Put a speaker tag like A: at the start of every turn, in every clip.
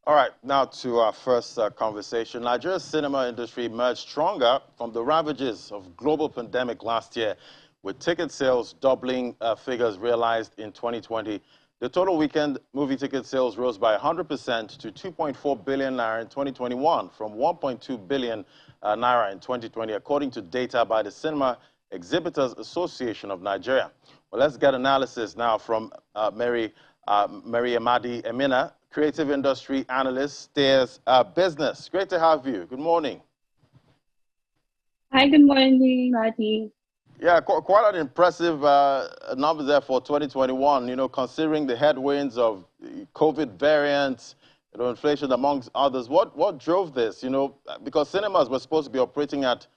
A: All right, now to our first conversation. Nigeria's cinema industry emerged stronger from the ravages of global pandemic last year, with ticket sales doubling figures realized in 2020. The total weekend movie ticket sales rose by 100% to 2.4 billion naira in 2021 from 1.2 billion naira in 2020, according to data by the Cinema Exhibitors Association of Nigeria. Well, let's get analysis now from Mary Amadi Emina, creative industry analyst, Steers Business. Great to have you. Good morning.
B: Hi, good morning, Madi.
A: Yeah, quite an impressive numbers there for 2021, considering the headwinds of COVID variants, inflation amongst others. What drove this, because cinemas were supposed to be operating at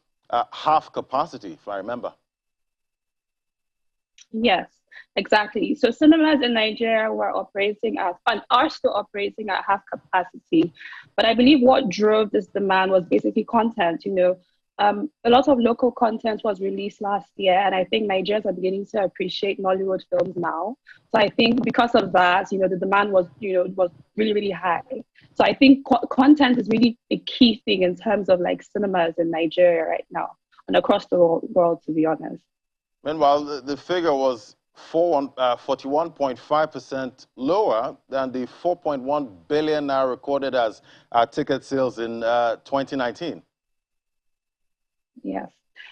A: half capacity, if I remember.
B: Yes, exactly. So cinemas in Nigeria were operating at, and are still operating at half capacity. But I believe what drove this demand was basically content. A lot of local content was released last year, and I think Nigerians are beginning to appreciate Nollywood films now. So I think because of that, the demand was really, really high. So I think content is really a key thing in terms of like cinemas in Nigeria right now and across the world, to be honest.
A: Meanwhile, the figure was 41.5% lower than the 4.1 billion now recorded as ticket sales in 2019.
B: Yes.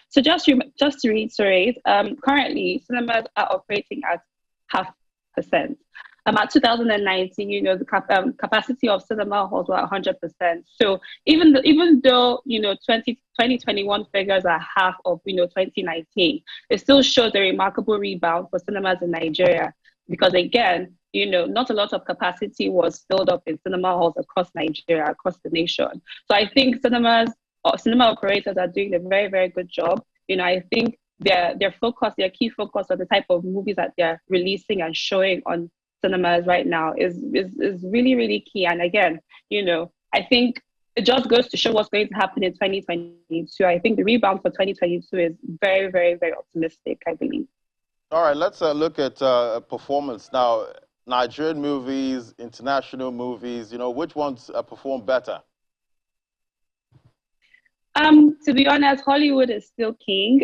B: So just to reiterate, currently cinemas are operating at half percent. At 2019, the capacity of cinema halls were 100%. So even though 2021 figures are half of 2019, it still shows a remarkable rebound for cinemas in Nigeria because again, not a lot of capacity was filled up in cinema halls across Nigeria, across the nation. So I think cinema operators are doing a very, very good job. I think their focus, their key focus on the type of movies that they're releasing and showing on cinemas right now is really, really key. And again, I think it just goes to show what's going to happen in 2022. I think the rebound for 2022 is very, very, very optimistic, I believe.
A: All right, let's look at performance now. Nigerian movies, international movies, which ones perform better?
B: To be honest, Hollywood is still king.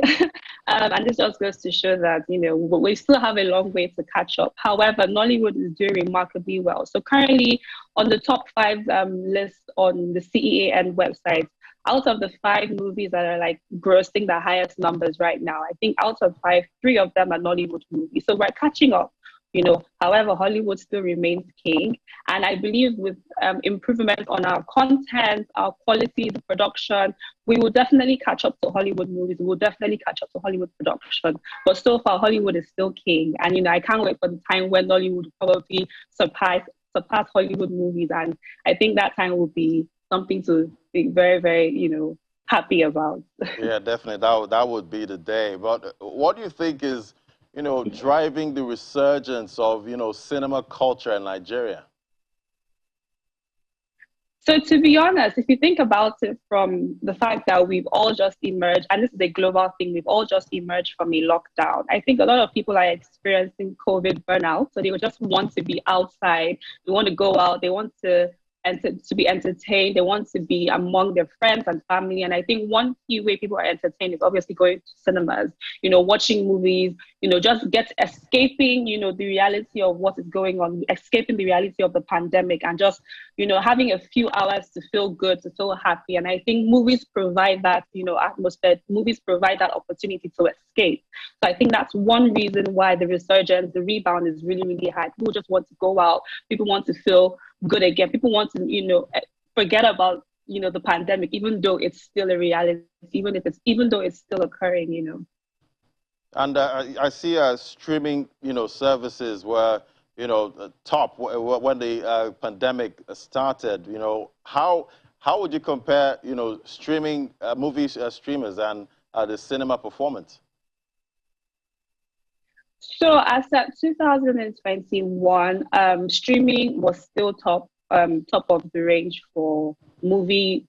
B: And this just goes to show that, we still have a long way to catch up. However, Nollywood is doing remarkably well. So currently on the top 5 list on the CEAN website, out of the 5 movies that are like grossing the highest numbers right now, I think out of 5, 3 of them are Nollywood movies. So we're catching up. However, Hollywood still remains king. And I believe with improvements on our content, our quality, the production, we will definitely catch up to Hollywood movies. We will definitely catch up to Hollywood production. But so far, Hollywood is still king. And, I can't wait for the time when Nollywood will probably surpass Hollywood movies. And I think that time will be something to be very, very, happy about.
A: Yeah, definitely. That would be the day. But what do you think is driving the resurgence of, cinema culture in Nigeria?
B: So to be honest, if you think about it from the fact that we've all just emerged, and this is a global thing, we've all just emerged from a lockdown. I think a lot of people are experiencing COVID burnout. So they would just want to be outside. They want to go out. They want to be entertained. They want to be among their friends and family. And I think one key way people are entertained is obviously going to cinemas, watching movies, just escaping, the reality of what is going on, escaping the reality of the pandemic and just, having a few hours to feel good, to feel happy. And I think movies provide that, atmosphere. Movies provide that opportunity to escape. So I think that's one reason why the resurgence, the rebound is really, really high. People just want to go out. People want to feel good again. People want to, forget about, the pandemic, even though it's still a reality, even though it's still occurring,
A: And I see streaming, services were, top when the pandemic started. How would you compare, streaming streamers and the cinema performance?
B: So as at 2021, streaming was still top of the range for movie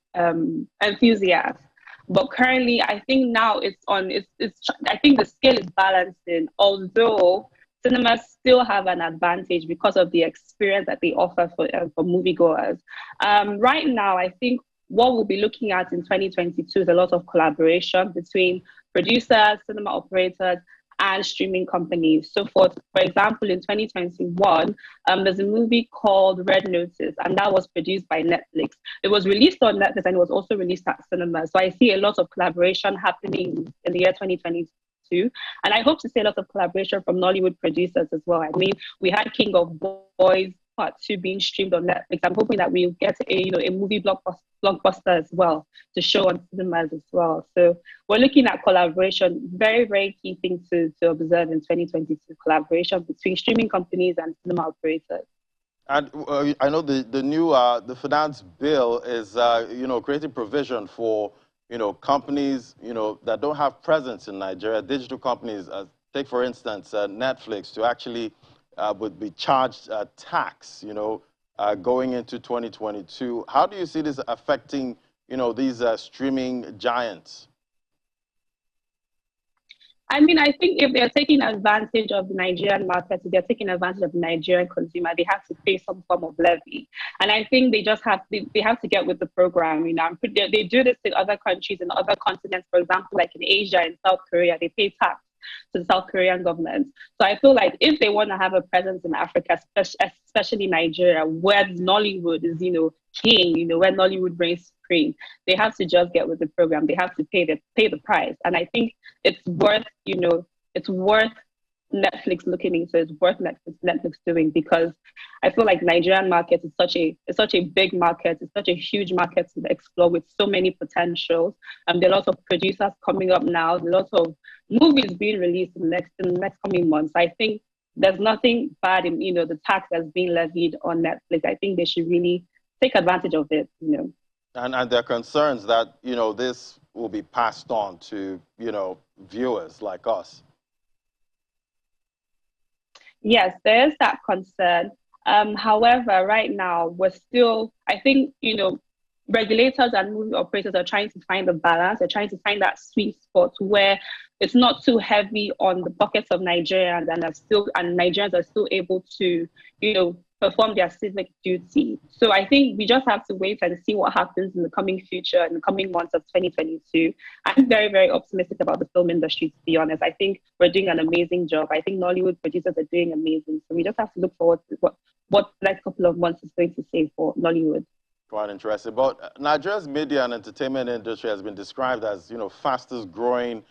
B: enthusiasts. But currently, I think now I think the scale is balancing. Although cinemas still have an advantage because of the experience that they offer for moviegoers. Right now, I think what we'll be looking at in 2022 is a lot of collaboration between producers, cinema operators, and streaming companies. So, for example, in 2021, there's a movie called Red Notice, and that was produced by Netflix. It was released on Netflix and it was also released at cinemas. So I see a lot of collaboration happening in the year 2022. And I hope to see a lot of collaboration from Nollywood producers as well. I mean, we had King of Boys Part 2 being streamed on Netflix. I'm hoping that we'll get a movie blockbuster as well to show on cinemas as well. So we're looking at collaboration, very, very key thing to observe in 2022, collaboration between streaming companies and cinema operators.
A: And I know the new the finance bill is creating provision for companies that don't have presence in Nigeria, digital companies. Take for instance Netflix to actually would be charged tax. Going into 2022. How do you see this affecting these streaming giants?
B: I mean, I think if they're taking advantage of the Nigerian market, if they're taking advantage of the Nigerian consumer, they have to pay some form of levy. And I think they just they have to get with the program. They do this in other countries, in other continents, for example, like in Asia and South Korea, they pay tax to the South Korean government. So I feel like if they want to have a presence in Africa, especially Nigeria, where Nollywood is, king, where Nollywood reigns supreme, they have to just get with the program. They have to pay the price. And I think it's worth, it's worth Netflix looking into, it's worth Netflix doing, because I feel like Nigerian market is such a big market, it's such a huge market to explore with so many potentials. There are lots of producers coming up now, there are lots of movies being released in the next coming months. I think there's nothing bad in the tax that's being levied on Netflix. I think they should really take advantage of it.
A: And there are concerns that this will be passed on to viewers like us.
B: Yes, there is that concern. However, right now I think, regulators and movie operators are trying to find a balance. They're trying to find that sweet spot where it's not too heavy on the pockets of Nigerians, and Nigerians are still able to, perform their civic duty. So I think we just have to wait and see what happens in the coming future, in the coming months of 2022. I'm very, very optimistic about the film industry, to be honest. I think we're doing an amazing job. I think Nollywood producers are doing amazing. So we just have to look forward to what the next couple of months is going to say for Nollywood.
A: Quite interesting. But Nigeria's media and entertainment industry has been described as, fastest growing,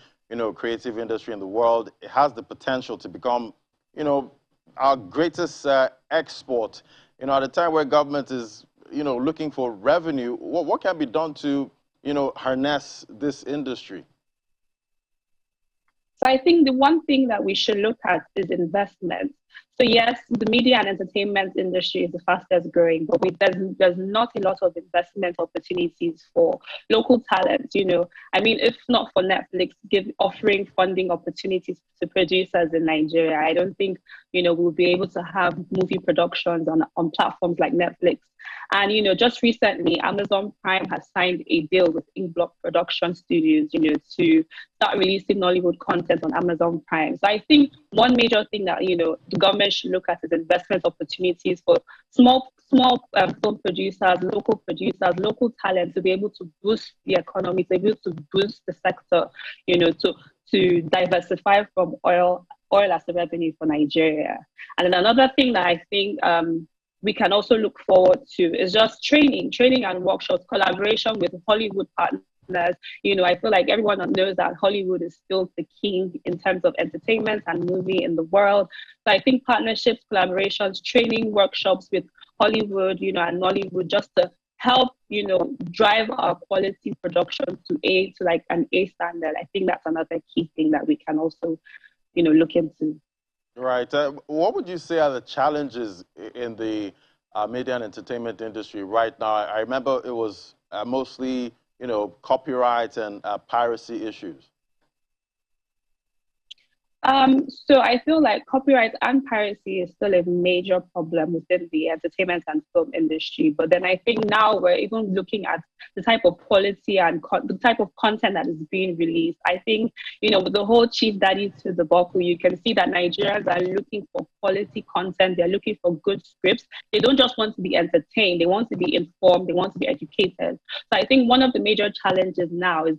A: creative industry in the world. It has the potential to become, our greatest export. At a time where government is, looking for revenue, what can be done to, harness this industry?
B: So I think the one thing that we should look at is investment. So yes, the media and entertainment industry is the fastest growing, but there's not a lot of investment opportunities for local talent. I mean, if not for Netflix offering funding opportunities to producers in Nigeria, I don't think we'll be able to have movie productions on platforms like Netflix. And just recently, Amazon Prime has signed a deal with Inkblock Production Studios, to start releasing Nollywood content on Amazon Prime. So I think one major thing that the government should look at is investment opportunities for small film producers, local talent, to be able to boost the economy, to be able to boost the sector, to diversify from oil as a revenue for Nigeria. And then another thing that I think we can also look forward to is just training and workshops, collaboration with Hollywood partners. I feel like everyone knows that Hollywood is still the king in terms of entertainment and movie in the world. So I think partnerships, collaborations, training workshops with Hollywood, and Nollywood, just to help, drive our quality production to like an A standard. I think that's another key thing that we can also, look into.
A: Right. What would you say are the challenges in the media and entertainment industry right now? I remember it was mostly, copyright and piracy issues.
B: So I feel like copyright and piracy is still a major problem within the entertainment and film industry. But then I think now we're even looking at the type of quality and the type of content that is being released. I think, with the whole Chief Daddy to the Boku, you can see that Nigerians are looking for quality content. They're looking for good scripts. They don't just want to be entertained. They want to be informed. They want to be educated. So I think one of the major challenges now is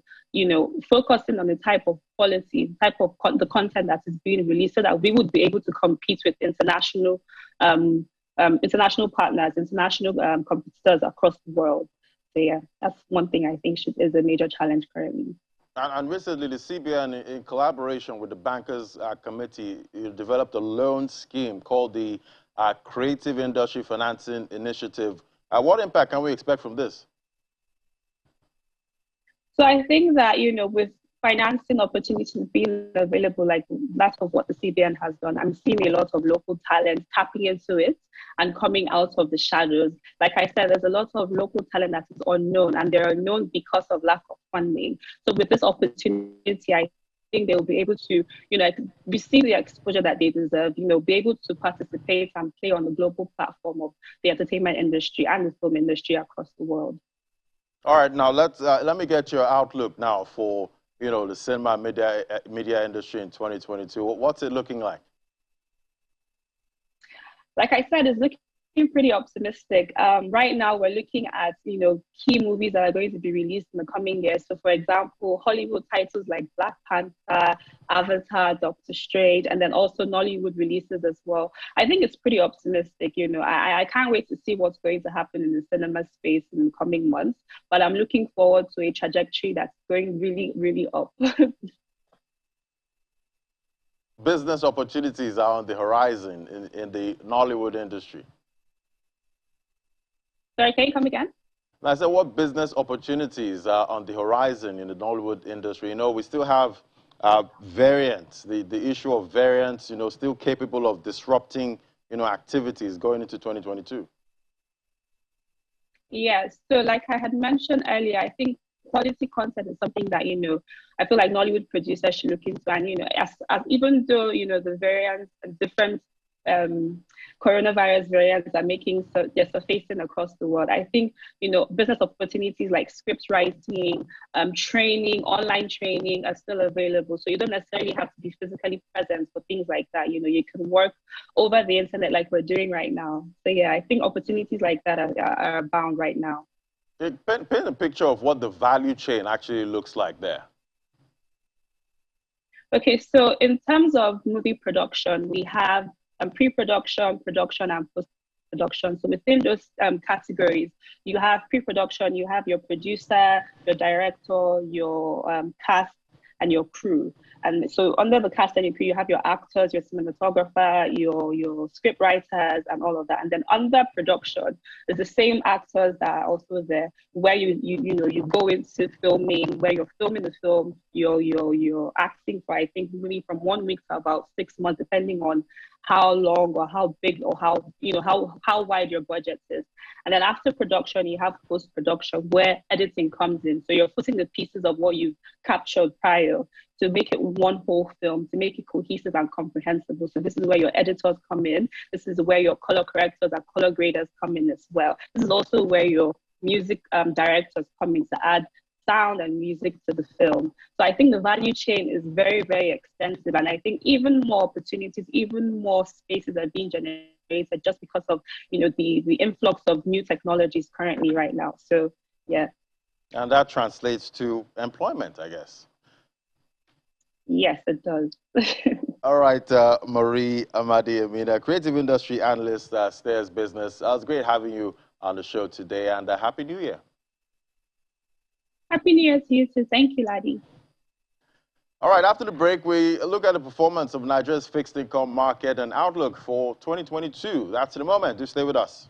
B: focusing on the type of quality, the content that is being released, so that we would be able to compete with international partners, international competitors across the world. So yeah, that's one thing I think is a major challenge currently.
A: And recently, the CBN, in collaboration with the Bankers Committee, developed a loan scheme called the Creative Industry Financing Initiative. What impact can we expect from this?
B: So I think that, with financing opportunities being available, like that's of what the CBN has done, I'm seeing a lot of local talent tapping into it and coming out of the shadows. Like I said, there's a lot of local talent that is unknown, and they're unknown because of lack of funding. So with this opportunity, I think they'll be able to, receive the exposure that they deserve, be able to participate and play on the global platform of the entertainment industry and the film industry across the world.
A: All right, now let me get your outlook now for the cinema media industry in 2022. What's it looking like?
B: Like I said, it's looking pretty optimistic. Right now, we're looking at key movies that are going to be released in the coming years. So, for example, Hollywood titles like Black Panther, Avatar, Doctor Strange, and then also Nollywood releases as well. I think it's pretty optimistic. I can't wait to see what's going to happen in the cinema space in the coming months. But I'm looking forward to a trajectory that's going really, really up.
A: Business opportunities are on the horizon in the Nollywood industry.
B: Sorry, can you come again?
A: I said, what business opportunities are on the horizon in the Nollywood industry? We still have variants, the issue of variants, still capable of disrupting, activities going into 2022.
B: Yes. So like I had mentioned earlier, I think quality content is something that, I feel like Nollywood producers should look into. And, as even though, the variants and different coronavirus variants are they're surfacing across the world, I think, business opportunities like script writing, training, online training are still available. So you don't necessarily have to be physically present for things like that. You can work over the internet like we're doing right now. So yeah, I think opportunities like that are abound right now.
A: Paint a picture of what the value chain actually looks like there.
B: Okay, so in terms of movie production, we have pre-production, production, and post-production. So within those categories, you have pre-production, you have your producer, your director, your cast, and your crew. And so under the cast and your crew, you have your actors, your cinematographer, your script writers, and all of that. And then under production, it's the same actors that are also there, where you go into filming, where you're filming the film, you're acting for, I think, really from 1 week to about 6 months, depending on how long or how big or how wide your budget is. And then after production, you have post-production, where editing comes in. So you're putting the pieces of what you've captured prior to make it one whole film, to make it cohesive and comprehensible. So this is where your editors come in. This is where your color correctors and color graders come in as well. This is also where your music directors come in to add sound and music to the film. So I think the value chain is very, very extensive. And I think even more opportunities, even more spaces are being generated just because of, the influx of new technologies currently right now. So, yeah.
A: And that translates to employment, I guess.
B: Yes, it does.
A: All right, Marie Amadi Amina, creative industry analyst at Stairs Business. It was great having you on the show today, and Happy New Year.
B: Happy New Year to you too. Thank you, Laddie.
A: All right, after the break, we look at the performance of Nigeria's fixed income market and outlook for 2022. That's the moment. Do stay with us.